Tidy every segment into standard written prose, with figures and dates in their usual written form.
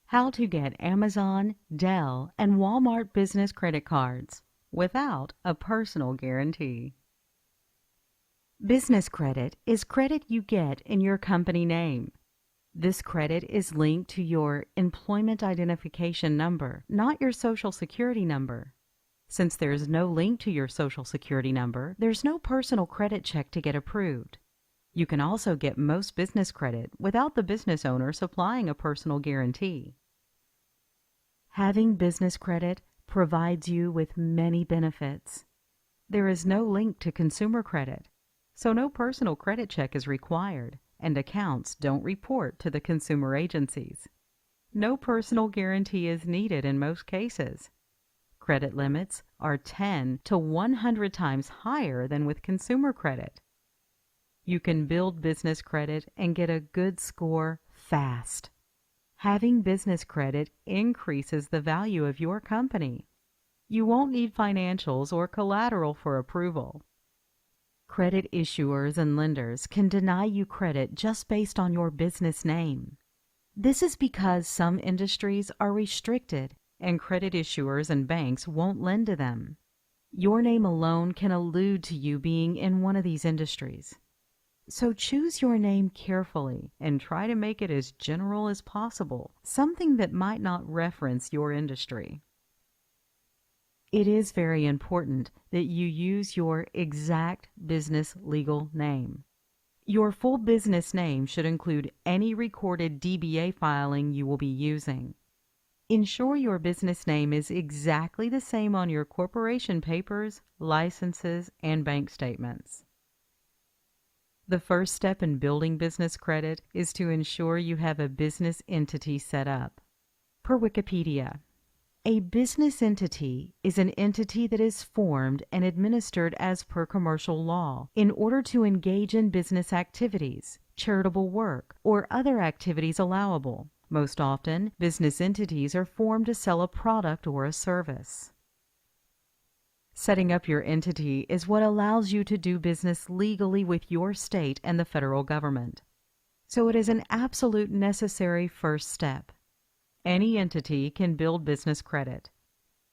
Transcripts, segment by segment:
How to get Amazon, Dell, and Walmart business credit cards without a personal guarantee. Business credit is credit you get in your company name. This credit is linked to your employment identification number, not your Social Security number. Since there is no link to your Social Security number, there's no personal credit check to get approved. You can also get most business credit without the business owner supplying a personal guarantee. Having business credit provides you with many benefits. There is no link to consumer credit, so no personal credit check is required, and accounts don't report to the consumer agencies. No personal guarantee is needed in most cases. Credit limits are 10 to 100 times higher than with consumer credit. You can build business credit and get a good score fast. Having business credit increases the value of your company. You won't need financials or collateral for approval. Credit issuers and lenders can deny you credit just based on your business name. This is because some industries are restricted and credit issuers and banks won't lend to them. Your name alone can allude to you being in one of these industries. So choose your name carefully and try to make it as general as possible, something that might not reference your industry. It is very important that you use your exact business legal name. Your full business name should include any recorded DBA filing you will be using. Ensure your business name is exactly the same on your corporation papers, licenses, and bank statements. The first step in building business credit is to ensure you have a business entity set up. Per Wikipedia, a business entity is an entity that is formed and administered as per commercial law in order to engage in business activities, charitable work, or other activities allowable. Most often, business entities are formed to sell a product or a service. Setting up your entity is what allows you to do business legally with your state and the federal government. So it is an absolute necessary first step. Any entity can build business credit.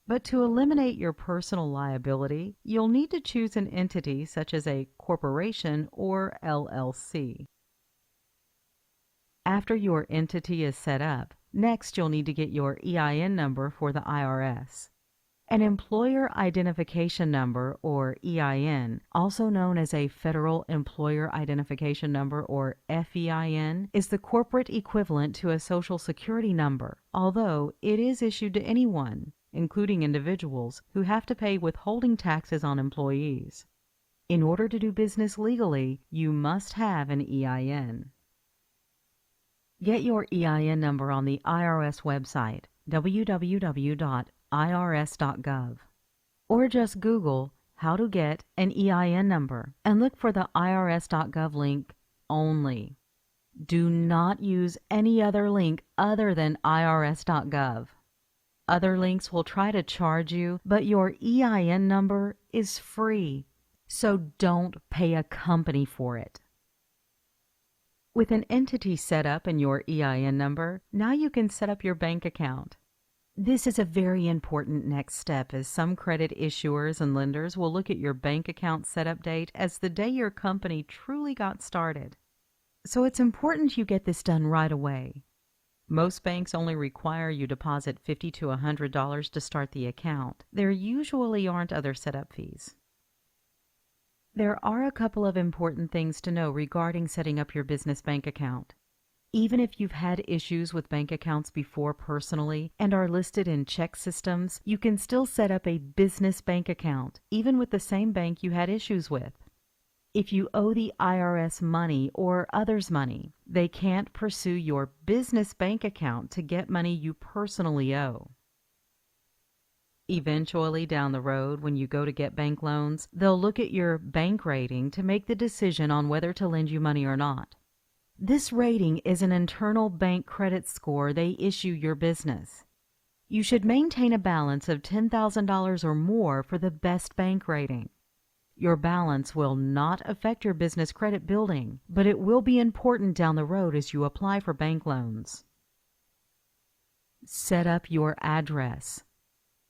But to eliminate your personal liability, you'll need to choose an entity such as a corporation or LLC. After your entity is set up, next you'll need to get your EIN number for the IRS. An Employer Identification Number, or EIN, also known as a Federal Employer Identification Number, or FEIN, is the corporate equivalent to a Social Security number, although it is issued to anyone, including individuals, who have to pay withholding taxes on employees. In order to do business legally, you must have an EIN. Get your EIN number on the IRS website, www.irs.gov, or just Google how to get an EIN number and look for the irs.gov link only. Do not use any other link other than irs.gov. Other links will try to charge you, but your EIN number is free, so don't pay a company for it. With an entity set up and your EIN number, now you can set up your bank account. This is a very important next step, as some credit issuers and lenders will look at your bank account setup date as the day your company truly got started. So it's important you get this done right away. Most banks only require you deposit $50 to $100 to start the account. There usually aren't other setup fees. There are a couple of important things to know regarding setting up your business bank account. Even if you've had issues with bank accounts before personally and are listed in check systems, you can still set up a business bank account, even with the same bank you had issues with. If you owe the IRS money or others money, they can't pursue your business bank account to get money you personally owe. Eventually, down the road, when you go to get bank loans, they'll look at your bank rating to make the decision on whether to lend you money or not. This rating is an internal bank credit score they issue your business. You should maintain a balance of $10,000 or more for the best bank rating. Your balance will not affect your business credit building, but it will be important down the road as you apply for bank loans. Set up your address.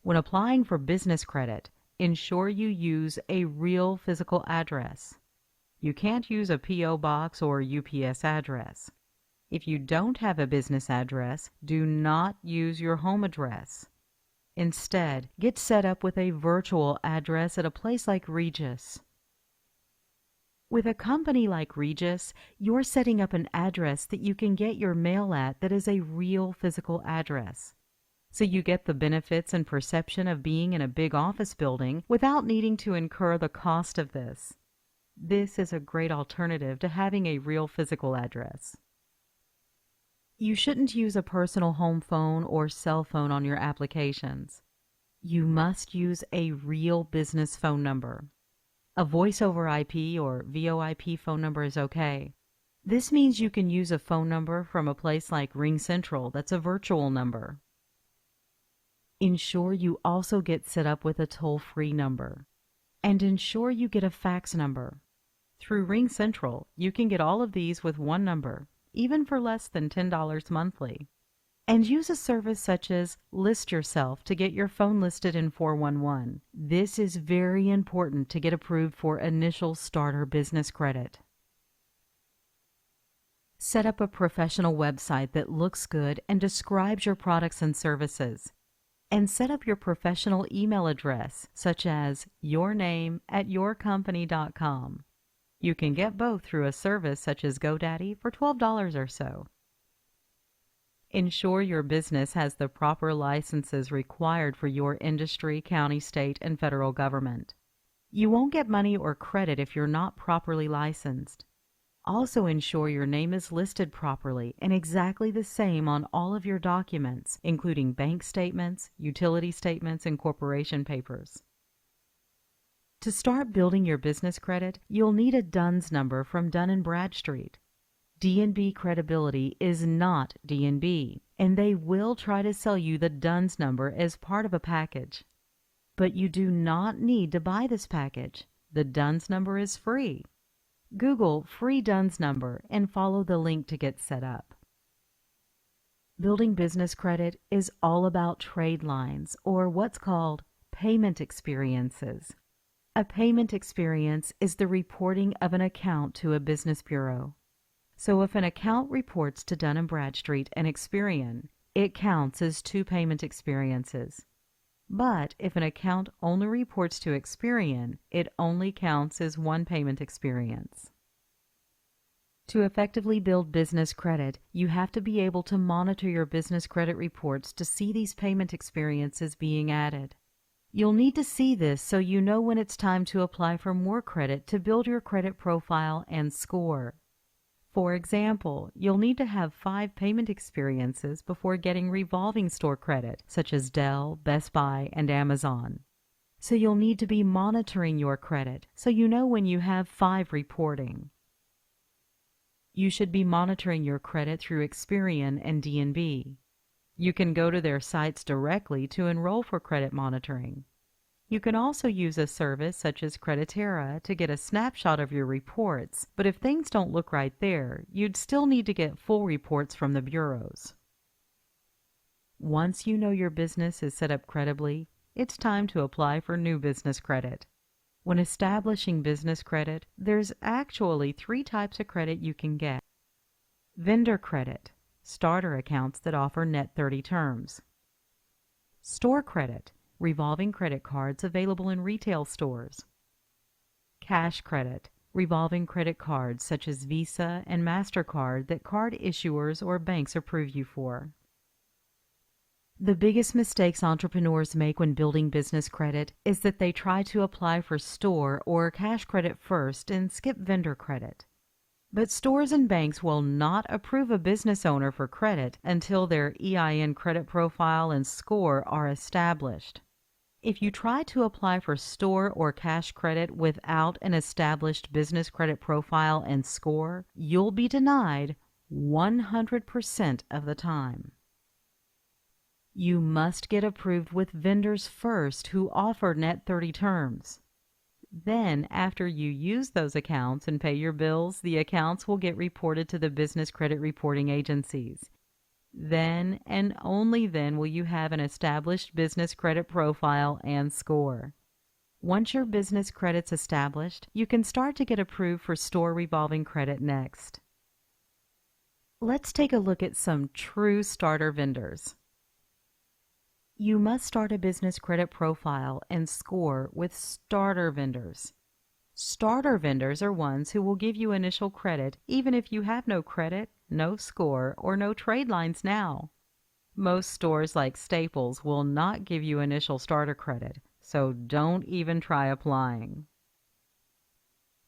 When applying for business credit, ensure you use a real physical address. You can't use a P.O. box or UPS address. If you don't have a business address, do not use your home address. Instead, get set up with a virtual address at a place like Regis. With a company like Regis, you're setting up an address that you can get your mail at that is a real physical address. So you get the benefits and perception of being in a big office building without needing to incur the cost of this. This is a great alternative to having a real physical address. You shouldn't use a personal home phone or cell phone on your applications. You must use a real business phone number. A voice over IP or VoIP phone number is okay. This means you can use a phone number from a place like RingCentral that's a virtual number. Ensure you also get set up with a toll-free number. And ensure you get a fax number. Through RingCentral, you can get all of these with one number, even for less than $10 monthly. And use a service such as List Yourself to get your phone listed in 411. This is very important to get approved for initial starter business credit. Set up a professional website that looks good and describes your products and services. And set up your professional email address, such as yourname@yourcompany.com. You can get both through a service such as GoDaddy for $12 or so. Ensure your business has the proper licenses required for your industry, county, state, and federal government. You won't get money or credit if you're not properly licensed. Also ensure your name is listed properly and exactly the same on all of your documents, including bank statements, utility statements, and corporation papers. To start building your business credit, you'll need a DUNS number from Dun & Bradstreet. D&B credibility is not D&B, and they will try to sell you the DUNS number as part of a package. But you do not need to buy this package. The DUNS number is free. Google free DUNS number and follow the link to get set up. Building business credit is all about trade lines, or what's called payment experiences. A payment experience is the reporting of an account to a business bureau. So if an account reports to Dun & Bradstreet and Experian, it counts as 2 payment experiences. But if an account only reports to Experian, it only counts as 1 payment experience. To effectively build business credit, you have to be able to monitor your business credit reports to see these payment experiences being added. You'll need to see this so you know when it's time to apply for more credit to build your credit profile and score. For example, you'll need to have 5 payment experiences before getting revolving store credit, such as Dell, Best Buy, and Amazon. So you'll need to be monitoring your credit so you know when you have 5 reporting. You should be monitoring your credit through Experian and D&B. You can go to their sites directly to enroll for credit monitoring. You can also use a service such as Creditera to get a snapshot of your reports, but if things don't look right there, you'd still need to get full reports from the bureaus. Once you know your business is set up credibly, it's time to apply for new business credit. When establishing business credit, there's actually 3 types of credit you can get. Vendor credit, starter accounts that offer net 30 terms. Store credit, revolving credit cards available in retail stores. Cash credit, revolving credit cards such as Visa and MasterCard that card issuers or banks approve you for. The biggest mistakes entrepreneurs make when building business credit is that they try to apply for store or cash credit first and skip vendor credit. But stores and banks will not approve a business owner for credit until their EIN credit profile and score are established. If you try to apply for store or cash credit without an established business credit profile and score, you'll be denied 100% of the time. You must get approved with vendors first who offer net 30 terms. Then, after you use those accounts and pay your bills, the accounts will get reported to the business credit reporting agencies. Then and only then will you have an established business credit profile and score. Once your business credit's established, you can start to get approved for store revolving credit next. Let's take a look at some true starter vendors. You must start a business credit profile and score with starter vendors. Starter vendors are ones who will give you initial credit even if you have no credit, no score, or no trade lines now. Most stores like Staples will not give you initial starter credit, so don't even try applying.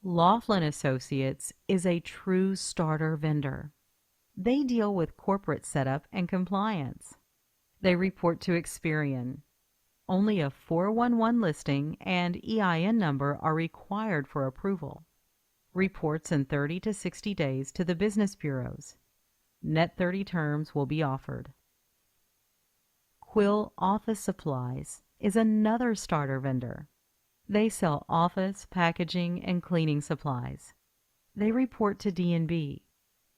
Laughlin Associates is a true starter vendor. They deal with corporate setup and compliance. They report to Experian. Only a 411 listing and EIN number are required for approval. Reports in 30 to 60 days to the business bureaus. Net 30 terms will be offered. Quill Office Supplies is another starter vendor. They sell office, packaging, and cleaning supplies. They report to D&B.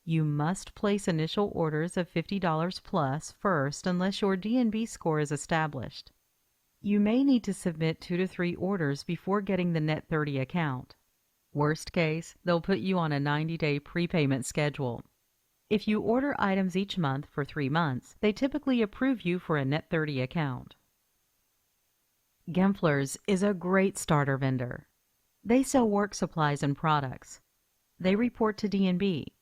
You must place initial orders of $50 plus first unless your D&B score is established. You may need to submit 2 to 3 orders before getting the Net 30 account. Worst case, they'll put you on a 90-day prepayment schedule. If you order items each month for 3 months, they typically approve you for a Net 30 account. Gempler's is a great starter vendor. They sell work supplies and products. They report to D&B.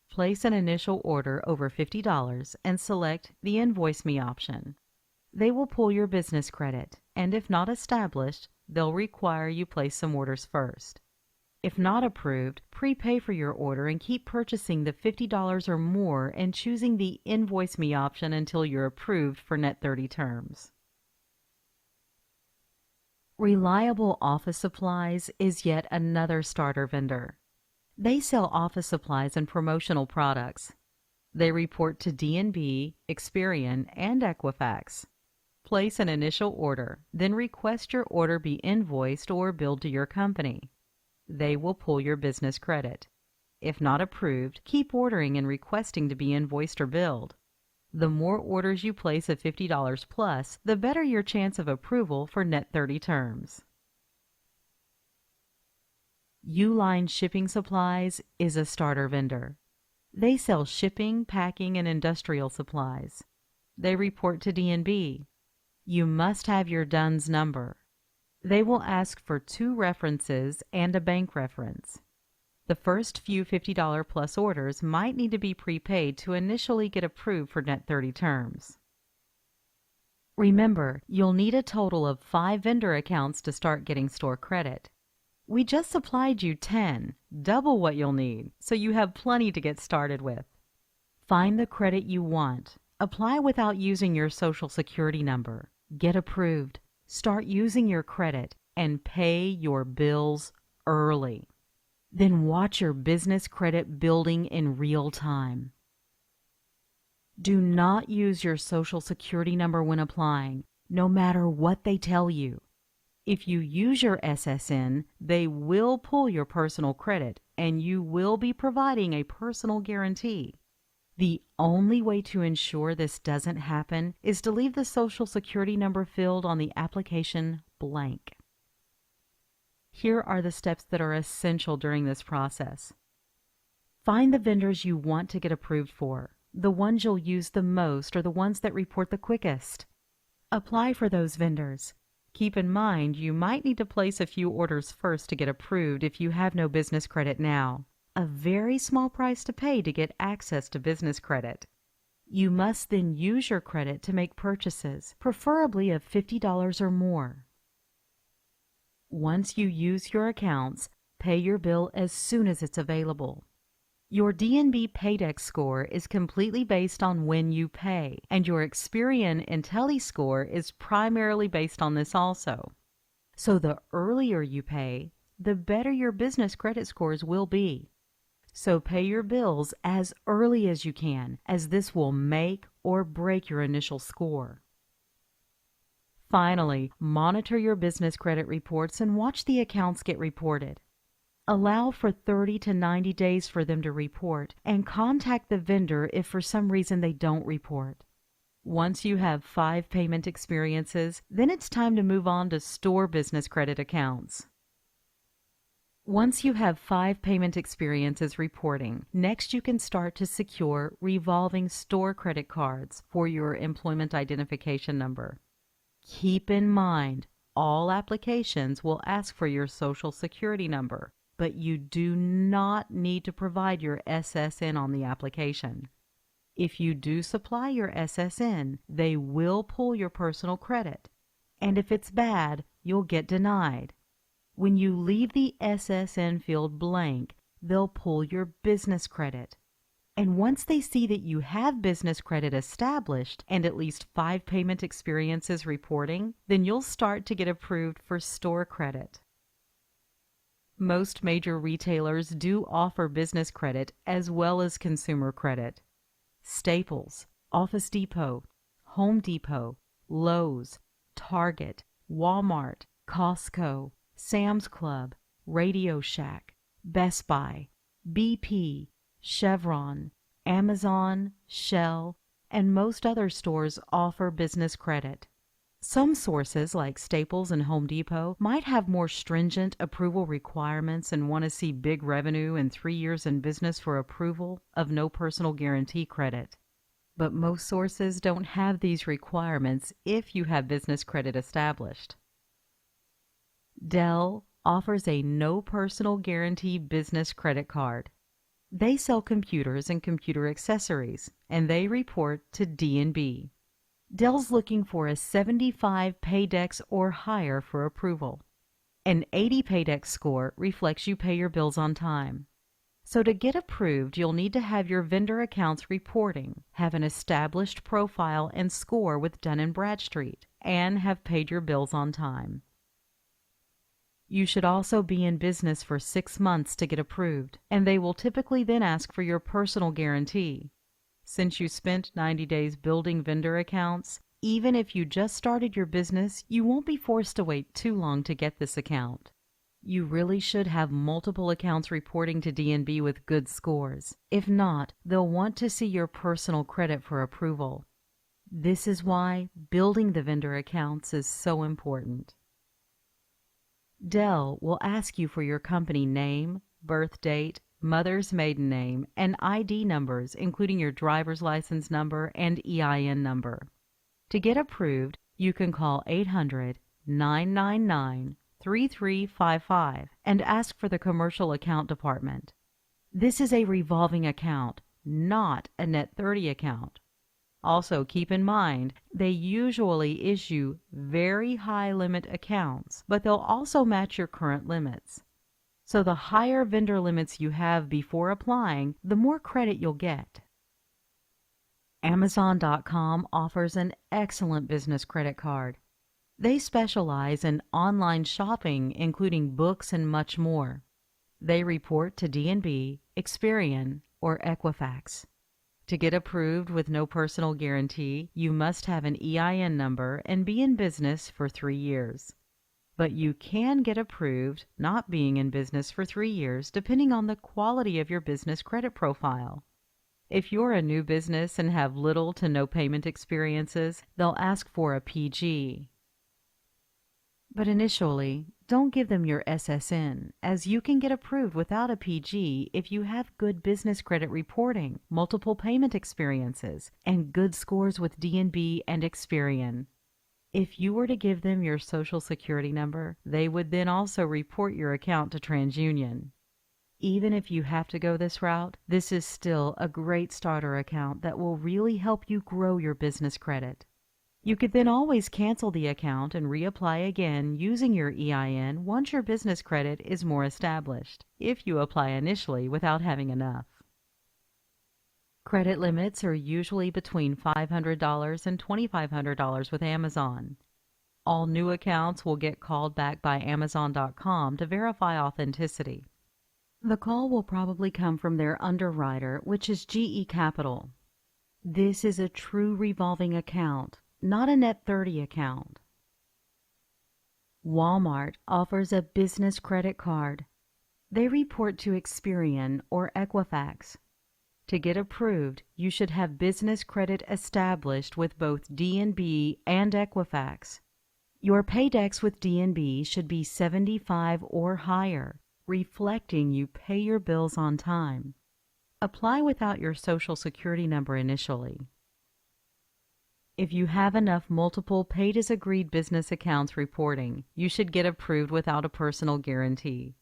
Place an initial order over $50 and select the Invoice Me option. They will pull your business credit, and if not established, they'll require you place some orders first. If not approved, prepay for your order and keep purchasing the $50 or more and choosing the Invoice Me option until you're approved for Net 30 terms. Reliable Office Supplies is yet another starter vendor. They sell office supplies and promotional products. They report to D&B, Experian, and Equifax. Place an initial order, then request your order be invoiced or billed to your company. They will pull your business credit. If not approved, keep ordering and requesting to be invoiced or billed. The more orders you place of $50 plus, the better your chance of approval for Net 30 terms. Uline Shipping Supplies is a starter vendor. They sell shipping, packing, and industrial supplies. They report to D&B. You must have your DUNS number. They will ask for 2 references and a bank reference. The first few $50 plus orders might need to be prepaid to initially get approved for Net 30 terms. Remember, you'll need a total of 5 vendor accounts to start getting store credit. We just supplied you 10, double what you'll need, so you have plenty to get started with. Find the credit you want. Apply without using your Social Security number. Get approved. Start using your credit and pay your bills early. Then watch your business credit building in real time. Do not use your Social Security number when applying, no matter what they tell you. If you use your SSN, they will pull your personal credit and you will be providing a personal guarantee. The only way to ensure this doesn't happen is to leave the Social Security number filled on the application blank. Here are the steps that are essential during this process. Find the vendors you want to get approved for. The ones you'll use the most are the ones that report the quickest. Apply for those vendors. Keep in mind you might need to place a few orders first to get approved if you have no business credit now. A very small price to pay to get access to business credit. You must then use your credit to make purchases, preferably of $50 or more. Once you use your accounts, pay your bill as soon as it's available. Your D&B Paydex score is completely based on when you pay, and your Experian IntelliScore is primarily based on this also. So the earlier you pay, the better your business credit scores will be. So pay your bills as early as you can, as this will make or break your initial score. Finally, monitor your business credit reports and watch the accounts get reported. Allow for 30 to 90 days for them to report, and contact the vendor if for some reason they don't report. Once you have 5 payment experiences, then it's time to move on to store business credit accounts. Once you have 5 payment experiences reporting, next you can start to secure revolving store credit cards for your employment identification number. Keep in mind, all applications will ask for your Social Security number, but you do not need to provide your SSN on the application. If you do supply your SSN, they will pull your personal credit, and if it's bad, you'll get denied. When you leave the SSN field blank, they'll pull your business credit. And once they see that you have business credit established and at least 5 payment experiences reporting, then you'll start to get approved for store credit. Most major retailers do offer business credit as well as consumer credit. Staples, Office Depot, Home Depot, Lowe's, Target, Walmart, Costco, Sam's Club, Radio Shack, Best Buy, BP, Chevron, Amazon, Shell, and most other stores offer business credit. Some sources, like Staples and Home Depot, might have more stringent approval requirements and want to see big revenue and 3 years in business for approval of no personal guarantee credit. But most sources don't have these requirements if you have business credit established. Dell offers a no personal guarantee business credit card. They sell computers and computer accessories, and they report to D&B. Dell's looking for a 75 Paydex or higher for approval. An 80 Paydex score reflects you pay your bills on time. So to get approved, you'll need to have your vendor accounts reporting, have an established profile and score with Dun & Bradstreet, and have paid your bills on time. You should also be in business for 6 months to get approved, and they will typically then ask for your personal guarantee. Since you spent 90 days building vendor accounts, even if you just started your business, you won't be forced to wait too long to get this account. You really should have multiple accounts reporting to D&B with good scores. If not, they'll want to see your personal credit for approval. This is why building the vendor accounts is so important. Dell will ask you for your company name, birth date, mother's maiden name, and ID numbers, including your driver's license number and EIN number. To get approved, you can call 800-999-3355 and ask for the commercial account department. This is a revolving account, not a net 30 account. Also, keep in mind, they usually issue very high limit accounts, but they'll also match your current limits. So the higher vendor limits you have before applying, the more credit you'll get. Amazon.com offers an excellent business credit card. They specialize in online shopping, including books and much more. They report to D&B, Experian, or Equifax. To get approved with no personal guarantee, you must have an EIN number and be in business for 3 years. But you can get approved not being in business for 3 years depending on the quality of your business credit profile. If you're a new business and have little to no payment experiences, they'll ask for a PG. But initially, don't give them your SSN, as you can get approved without a PG if you have good business credit reporting, multiple payment experiences, and good scores with D&B and Experian. If you were to give them your Social Security number, they would then also report your account to TransUnion. Even if you have to go this route, this is still a great starter account that will really help you grow your business credit. You could then always cancel the account and reapply again using your EIN once your business credit is more established, if you apply initially without having enough. Credit limits are usually between $500 and $2,500 with Amazon. All new accounts will get called back by Amazon.com to verify authenticity. The call will probably come from their underwriter, which is GE Capital. This is a true revolving account, not a net 30 account. Walmart offers a business credit card. They report to Experian or Equifax. To get approved, you should have business credit established with both D&B and Equifax. Your paydex with D&B should be 75 or higher, reflecting you pay your bills on time. Apply without your Social Security number initially. If you have enough multiple paid-as-agreed business accounts reporting, you should get approved without a personal guarantee.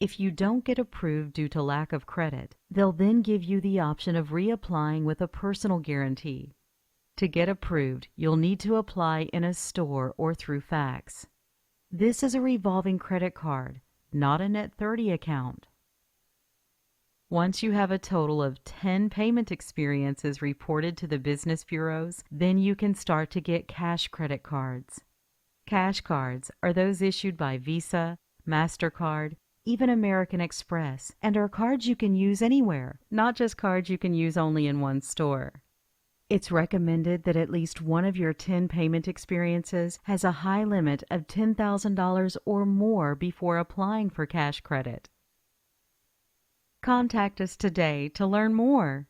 If you don't get approved due to lack of credit, they'll then give you the option of reapplying with a personal guarantee. To get approved, you'll need to apply in a store or through fax. This is a revolving credit card, not a Net 30 account. Once you have a total of 10 payment experiences reported to the business bureaus, then you can start to get cash credit cards. Cash cards are those issued by Visa, MasterCard, even American Express, and are cards you can use anywhere, not just cards you can use only in one store. It's recommended that at least one of your 10 payment experiences has a high limit of $10,000 or more before applying for cash credit. Contact us today to learn more.